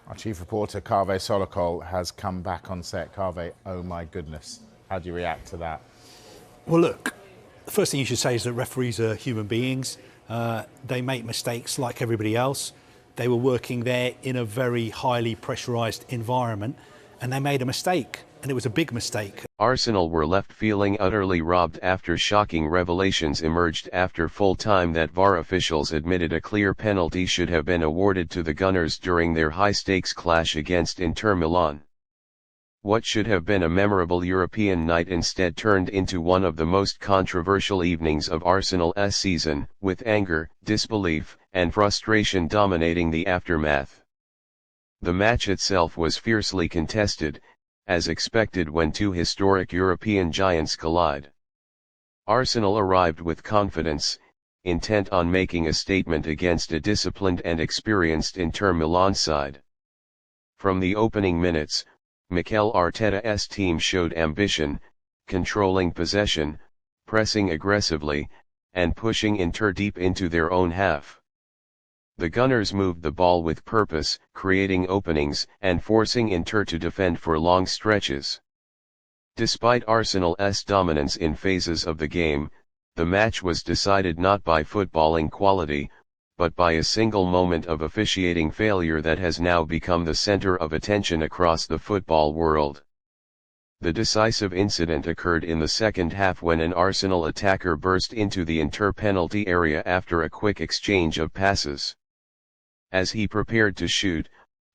Our chief reporter, Kaveh Solokol, has come back on set. Kaveh, oh my goodness. How do you react to that? Well, look, the first thing you should say is that referees are human beings. They make mistakes like everybody else. They were working there in a very highly pressurised environment, and they made a mistake, and it was a big mistake. Arsenal were left feeling utterly robbed after shocking revelations emerged after full time that VAR officials admitted a clear penalty should have been awarded to the Gunners during their high-stakes clash against Inter Milan. What should have been a memorable European night instead turned into one of the most controversial evenings of Arsenal's season, with anger, disbelief, and frustration dominating the aftermath. The match itself was fiercely contested, as expected when two historic European giants collide. Arsenal arrived with confidence, intent on making a statement against a disciplined and experienced Inter Milan side. From the opening minutes, Mikel Arteta's team showed ambition, controlling possession, pressing aggressively, and pushing Inter deep into their own half. The Gunners moved the ball with purpose, creating openings and forcing Inter to defend for long stretches. Despite Arsenal's dominance in phases of the game, the match was decided not by footballing quality, but by a single moment of officiating failure that has now become the center of attention across the football world. The decisive incident occurred in the second half when an Arsenal attacker burst into the Inter penalty area after a quick exchange of passes. As he prepared to shoot,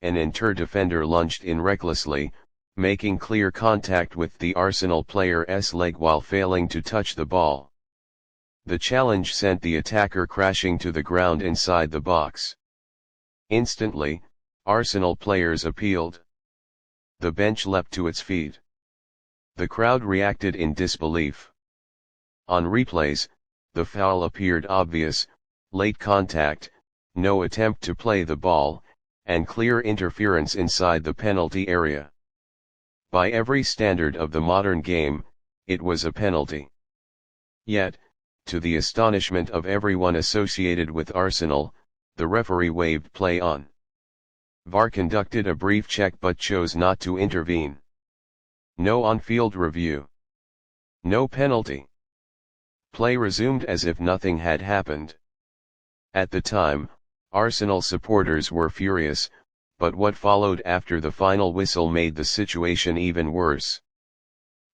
an Inter defender lunged in recklessly, making clear contact with the Arsenal player's leg while failing to touch the ball. The challenge sent the attacker crashing to the ground inside the box. Instantly, Arsenal players appealed. The bench leapt to its feet. The crowd reacted in disbelief. On replays, the foul appeared obvious: late contact, no attempt to play the ball, and clear interference inside the penalty area. By every standard of the modern game, it was a penalty. Yet, to the astonishment of everyone associated with Arsenal, the referee waved play on. VAR conducted a brief check but chose not to intervene. No on-field review. No penalty. Play resumed as if nothing had happened. At the time, Arsenal supporters were furious, but what followed after the final whistle made the situation even worse.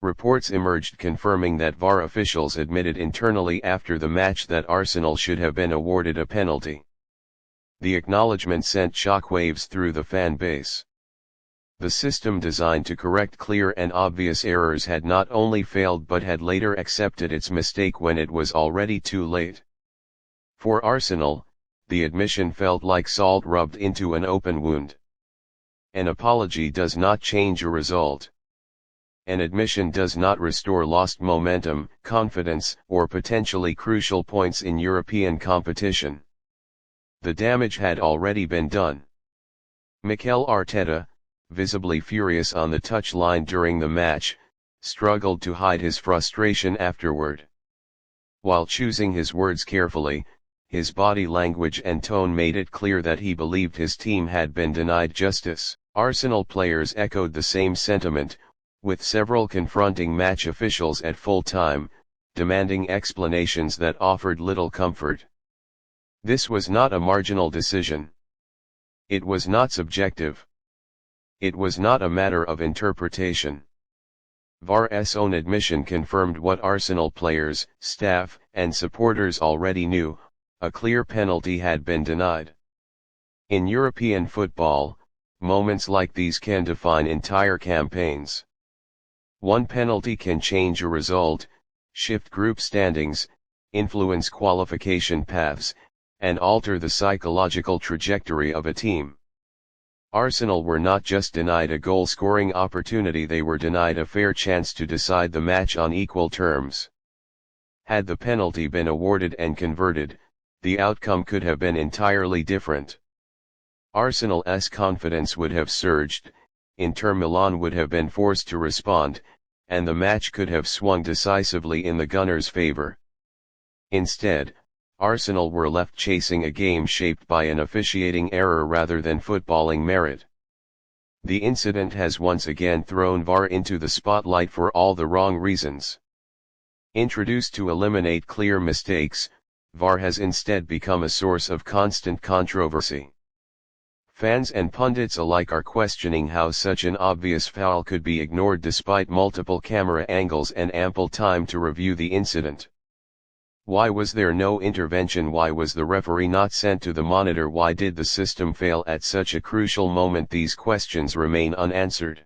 Reports emerged confirming that VAR officials admitted internally after the match that Arsenal should have been awarded a penalty. The acknowledgement sent shockwaves through the fan base. The system designed to correct clear and obvious errors had not only failed but had later accepted its mistake when it was already too late. For Arsenal, the admission felt like salt rubbed into an open wound. An apology does not change a result. An admission does not restore lost momentum, confidence, or potentially crucial points in European competition. The damage had already been done. Mikel Arteta, visibly furious on the touchline during the match, struggled to hide his frustration afterward. While choosing his words carefully, his body language and tone made it clear that he believed his team had been denied justice. Arsenal players echoed the same sentiment, with several confronting match officials at full time, demanding explanations that offered little comfort. This was not a marginal decision. It was not subjective. It was not a matter of interpretation. VAR's own admission confirmed what Arsenal players, staff, and supporters already knew: a clear penalty had been denied. In European football, moments like these can define entire campaigns. One penalty can change a result, shift group standings, influence qualification paths, and alter the psychological trajectory of a team. Arsenal were not just denied a goal-scoring opportunity, they were denied a fair chance to decide the match on equal terms. Had the penalty been awarded and converted, the outcome could have been entirely different. Arsenal's confidence would have surged, Inter Milan would have been forced to respond, and the match could have swung decisively in the Gunners' favor. Instead, Arsenal were left chasing a game shaped by an officiating error rather than footballing merit. The incident has once again thrown VAR into the spotlight for all the wrong reasons. Introduced to eliminate clear mistakes, VAR has instead become a source of constant controversy. Fans and pundits alike are questioning how such an obvious foul could be ignored despite multiple camera angles and ample time to review the incident. Why was there no intervention? Why was the referee not sent to the monitor? Why did the system fail at such a crucial moment? These questions remain unanswered.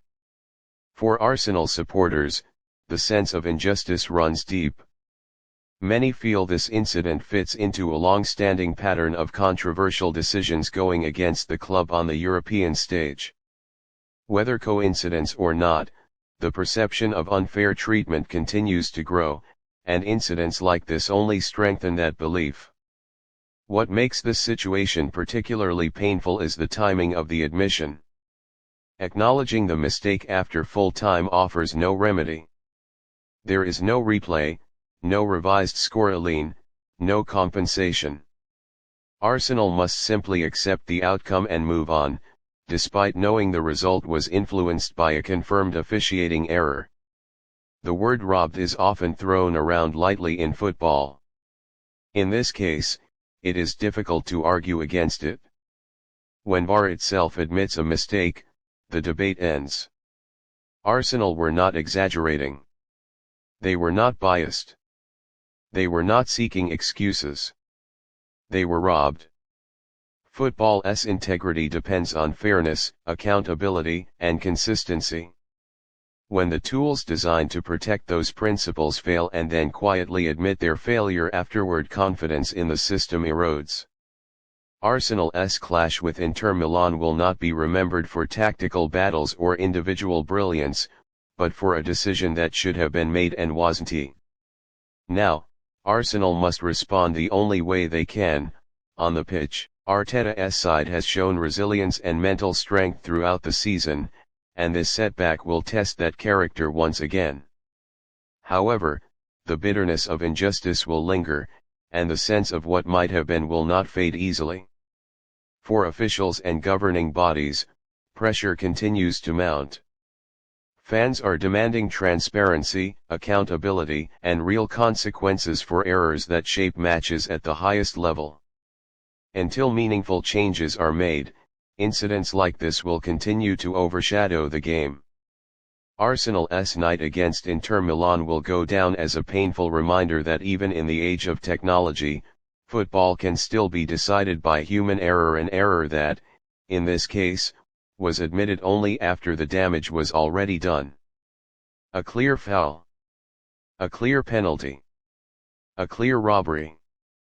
For Arsenal supporters, the sense of injustice runs deep. Many feel this incident fits into a long-standing pattern of controversial decisions going against the club on the European stage. Whether coincidence or not, the perception of unfair treatment continues to grow, and incidents like this only strengthen that belief. What makes this situation particularly painful is the timing of the admission. Acknowledging the mistake after full time offers no remedy. There is no replay, no revised scoreline, no compensation. Arsenal must simply accept the outcome and move on, despite knowing the result was influenced by a confirmed officiating error. The word robbed is often thrown around lightly in football. In this case, it is difficult to argue against it. When VAR itself admits a mistake, the debate ends. Arsenal were not exaggerating. They were not biased. They were not seeking excuses. They were robbed. Football's integrity depends on fairness, accountability, and consistency. When the tools designed to protect those principles fail and then quietly admit their failure afterward, confidence in the system erodes. Arsenal's clash with Inter Milan will not be remembered for tactical battles or individual brilliance, but for a decision that should have been made and wasn't. Now, Arsenal must respond the only way they can. On the pitch, Arteta's side has shown resilience and mental strength throughout the season, and this setback will test that character once again. However, the bitterness of injustice will linger, and the sense of what might have been will not fade easily. For officials and governing bodies, pressure continues to mount. Fans are demanding transparency, accountability, and real consequences for errors that shape matches at the highest level. Until meaningful changes are made, incidents like this will continue to overshadow the game. Arsenal's night against Inter Milan will go down as a painful reminder that even in the age of technology, football can still be decided by human error, an error that, in this case, was admitted only after the damage was already done. A clear foul. A clear penalty. A clear robbery.